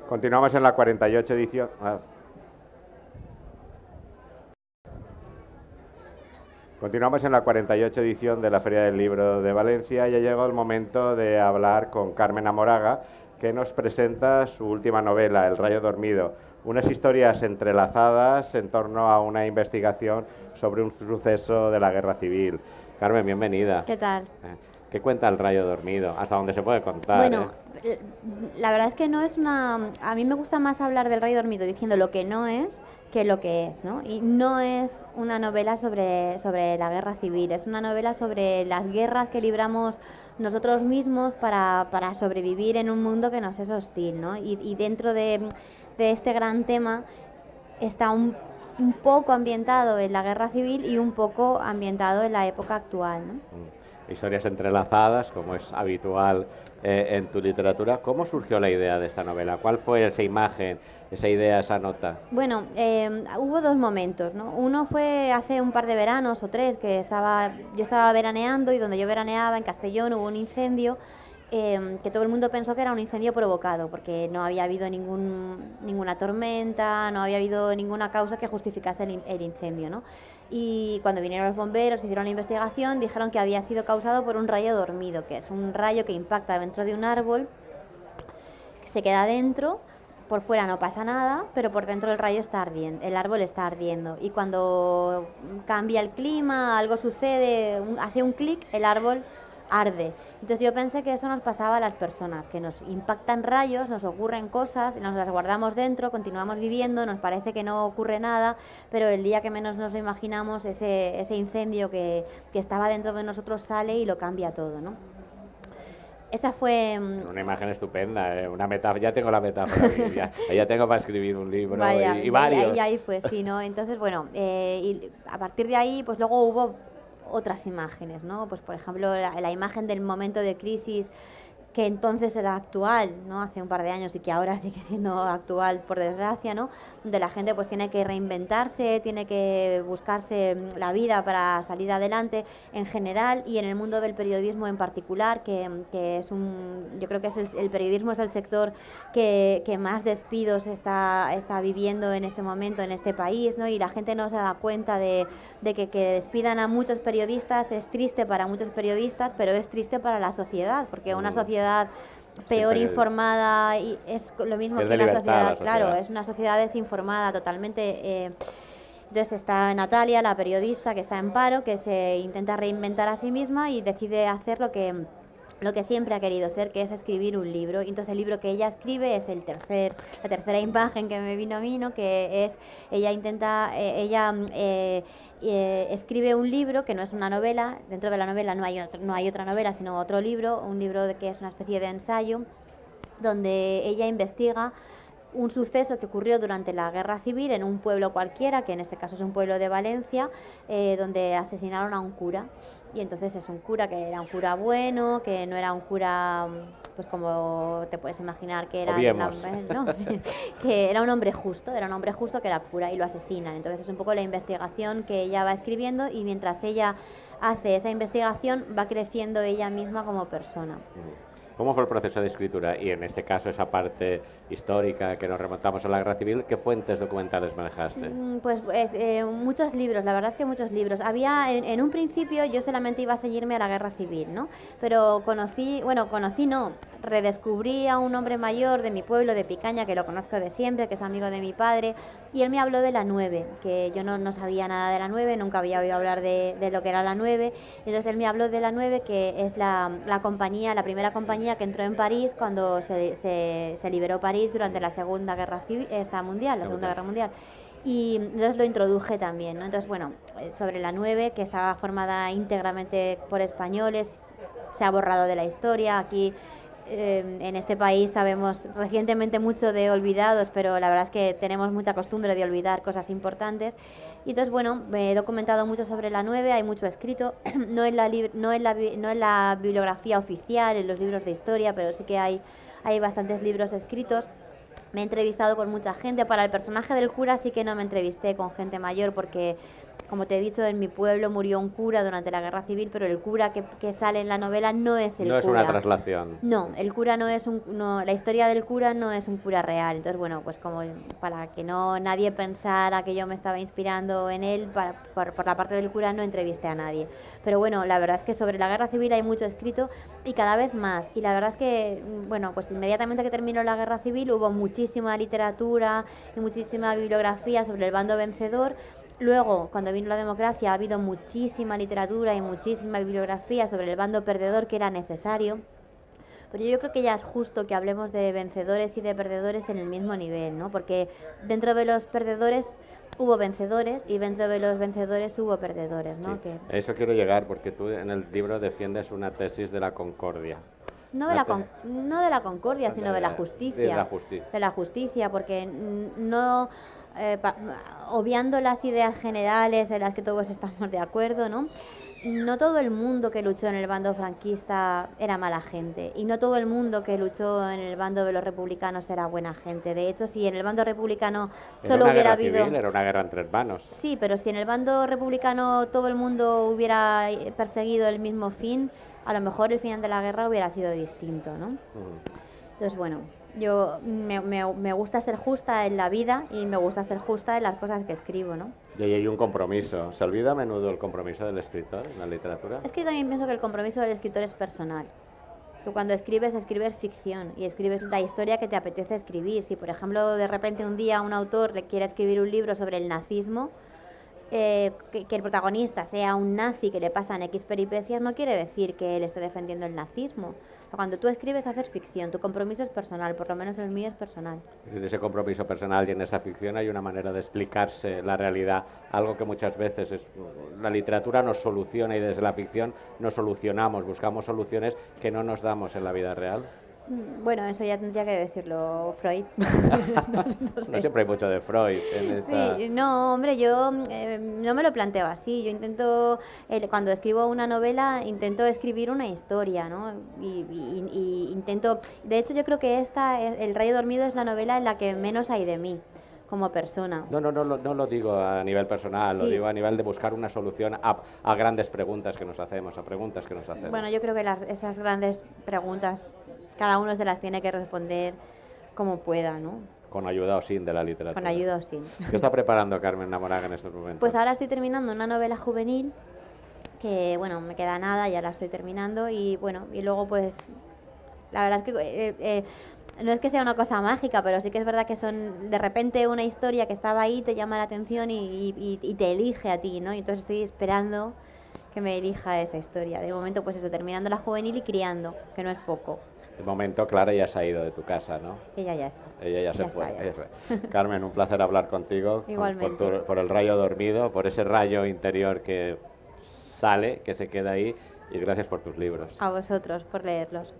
Continuamos en la 48 edición. Continuamos en la 48 edición de la Feria del Libro de Valencia. Ya llegó el momento de hablar con Carmen Amoraga, que nos presenta su última novela, El rayo dormido. Unas historias entrelazadas en torno a una investigación sobre un suceso de la Guerra Civil. Carmen, bienvenida. ¿Qué tal? ¿Qué cuenta El rayo dormido? Hasta donde se puede contar. Bueno, la verdad es que no es una... A mí me gusta más hablar del rayo dormido diciendo lo que no es que lo que es, ¿no? Y no es una novela sobre la guerra civil, es una novela sobre las guerras que libramos nosotros mismos para sobrevivir en un mundo que nos es hostil, ¿no? Y dentro de este gran tema está un poco ambientado en la guerra civil y un poco ambientado en la época actual, ¿no? Historias entrelazadas, como es habitual en tu literatura. ¿Cómo surgió la idea de esta novela? ¿Cuál fue esa imagen, esa idea, esa nota? Bueno, hubo dos momentos, ¿no? Uno fue hace un par de veranos o tres que yo estaba veraneando, y donde yo veraneaba, en Castellón, hubo un incendio que todo el mundo pensó que era un incendio provocado, porque no había habido ninguna tormenta, no había habido ninguna causa que justificase el incendio, ¿no? Y cuando vinieron los bomberos, hicieron la investigación, dijeron que había sido causado por un rayo dormido, que es un rayo que impacta dentro de un árbol, que se queda dentro. Por fuera no pasa nada, pero por dentro el rayo está ardiendo, el árbol está ardiendo. Y cuando cambia el clima, algo sucede, hace un clic, el árbol arde. Entonces yo pensé que eso nos pasaba a las personas, que nos impactan rayos, nos ocurren cosas, nos las guardamos dentro, continuamos viviendo, nos parece que no ocurre nada, pero el día que menos nos lo imaginamos, ese incendio que estaba dentro de nosotros sale y lo cambia todo, ¿no? Esa fue... Una imagen estupenda, una metáfora. Ya tengo la metáfora, ya tengo para escribir un libro. Vaya, y varios. Y ahí pues sí, ¿no? Entonces, bueno, y a partir de ahí, pues luego hubo otras imágenes, ¿no? Pues por ejemplo, la imagen del momento de crisis que entonces era actual, ¿no? Hace un par de años, y que ahora sigue siendo actual, por desgracia, ¿no? Donde la gente pues tiene que reinventarse, tiene que buscarse la vida para salir adelante en general, y en el mundo del periodismo en particular, que es yo creo que es el periodismo es el sector que más despidos está viviendo en este momento en este país, ¿no? Y la gente no se da cuenta de que despidan a muchos periodistas es triste para muchos periodistas, pero es triste para la sociedad, porque una sociedad peor informada y es lo mismo que una sociedad, claro, es una sociedad desinformada totalmente. Entonces está Natalia, la periodista, que está en paro, que se intenta reinventar a sí misma y decide hacer lo que siempre ha querido ser, que es escribir un libro. Y entonces el libro que ella escribe es la tercera imagen que me vino a mí, ¿no? Que es, ella escribe un libro que no es una novela. Dentro de la novela no hay otra novela, sino otro libro, un libro que es una especie de ensayo, donde ella investiga un suceso que ocurrió durante la Guerra Civil en un pueblo cualquiera, que en este caso es un pueblo de Valencia, donde asesinaron a un cura. Y entonces es un cura que era un cura bueno, que no era un cura, pues como te puedes imaginar que era, ¿no? Que era un hombre justo, que era cura, y lo asesinan. Entonces es un poco la investigación que ella va escribiendo, y mientras ella hace esa investigación va creciendo ella misma como persona. ¿Cómo fue el proceso de escritura? Y en este caso, esa parte histórica que nos remontamos a la Guerra Civil, ¿qué fuentes documentales manejaste? Pues muchos libros, la verdad es que muchos libros. Había, en un principio yo solamente iba a ceñirme a la Guerra Civil, ¿no? Pero redescubrí a un hombre mayor de mi pueblo, de Picaña, que lo conozco de siempre, que es amigo de mi padre, y él me habló de la 9, que yo no sabía nada de la 9, nunca había oído hablar de lo que era la 9. Entonces él me habló de la 9, que es la compañía, la primera compañía que entró en París cuando se liberó París durante la Segunda Guerra Mundial. Y entonces lo introduje también, ¿no? Entonces, bueno, sobre la 9, que estaba formada íntegramente por españoles, se ha borrado de la historia. Aquí en este país sabemos recientemente mucho de olvidados, pero la verdad es que tenemos mucha costumbre de olvidar cosas importantes. Y entonces, bueno, me he documentado mucho sobre la 9, hay mucho escrito, no en la bibliografía oficial, en los libros de historia, pero sí que hay bastantes libros escritos. Me he entrevistado con mucha gente. Para el personaje del cura sí que no me entrevisté con gente mayor porque, como te he dicho, en mi pueblo murió un cura durante la Guerra Civil, pero el cura que sale en la novela no es el cura. No es una traslación. No, el cura no es la historia del cura no es un cura real. Entonces, bueno, pues como para que no nadie pensara que yo me estaba inspirando en él, por la parte del cura no entrevisté a nadie. Pero bueno, la verdad es que sobre la Guerra Civil hay mucho escrito y cada vez más. Y la verdad es que, bueno, pues inmediatamente que terminó la Guerra Civil hubo muchísima literatura y muchísima bibliografía sobre el bando vencedor. Luego, cuando vino la democracia, ha habido muchísima literatura y muchísima bibliografía sobre el bando perdedor, que era necesario. Pero yo creo que ya es justo que hablemos de vencedores y de perdedores en el mismo nivel, ¿no? Porque dentro de los perdedores hubo vencedores y dentro de los vencedores hubo perdedores, ¿no? Sí, Que a eso quiero llegar, porque tú en el libro defiendes una tesis de la concordia. no de la concordia, sino de la justicia. De la justicia. De la justicia, porque no, obviando las ideas generales en las que todos estamos de acuerdo, ¿no? No todo el mundo que luchó en el bando franquista era mala gente, y no todo el mundo que luchó en el bando de los republicanos era buena gente. De hecho, si en el bando republicano solo hubiera habido... Era una guerra entre hermanos. Sí, pero si en el bando republicano todo el mundo hubiera perseguido el mismo fin, a lo mejor el final de la guerra hubiera sido distinto, ¿no? Entonces, bueno, yo me gusta ser justa en la vida y me gusta ser justa en las cosas que escribo, ¿no? Y ahí hay un compromiso. ¿Se olvida a menudo el compromiso del escritor en la literatura? Es que yo también pienso que el compromiso del escritor es personal. Tú cuando escribes ficción y escribes la historia que te apetece escribir. Si, por ejemplo, de repente un día un autor le quiere escribir un libro sobre el nazismo, que el protagonista sea un nazi que le pasan X peripecias no quiere decir que él esté defendiendo el nazismo. Cuando tú escribes, haces ficción, tu compromiso es personal, por lo menos el mío es personal. En ese compromiso personal y en esa ficción hay una manera de explicarse la realidad, algo que muchas veces la literatura nos soluciona y desde la ficción nos solucionamos, buscamos soluciones que no nos damos en la vida real. Bueno, eso ya tendría que decirlo Freud. No siempre hay mucho de Freud en esta... Sí, no, hombre, yo no me lo planteo así. Yo intento, cuando escribo una novela, intento escribir una historia, ¿no? Y intento... De hecho, yo creo que El Rayo Dormido es la novela en la que menos hay de mí como persona. No lo digo a nivel personal, Sí. Lo digo a nivel de buscar una solución a grandes preguntas que nos hacemos, a preguntas que nos hacemos. Bueno, yo creo que esas grandes preguntas cada uno se las tiene que responder como pueda, ¿no? Con ayuda o sin de la literatura. Con ayuda o sin. ¿Qué está preparando Carmen Namoraga en estos momentos? Pues ahora estoy terminando una novela juvenil que, bueno, me queda nada, ya la estoy terminando y, bueno, y luego pues la verdad es que no es que sea una cosa mágica, pero sí que es verdad que son de repente una historia que estaba ahí, te llama la atención y te elige a ti, ¿no? Y entonces estoy esperando que me elija esa historia. De momento, pues eso, terminando la juvenil y criando, que no es poco. De momento, Clara ya se ha ido de tu casa, ¿no? Ella ya está. Ella ya se Ya fue. está, ya Eso es. Carmen, un placer hablar contigo. Igualmente. Por el rayo dormido, por ese rayo interior que sale, que se queda ahí, y gracias por tus libros. A vosotros por leerlos.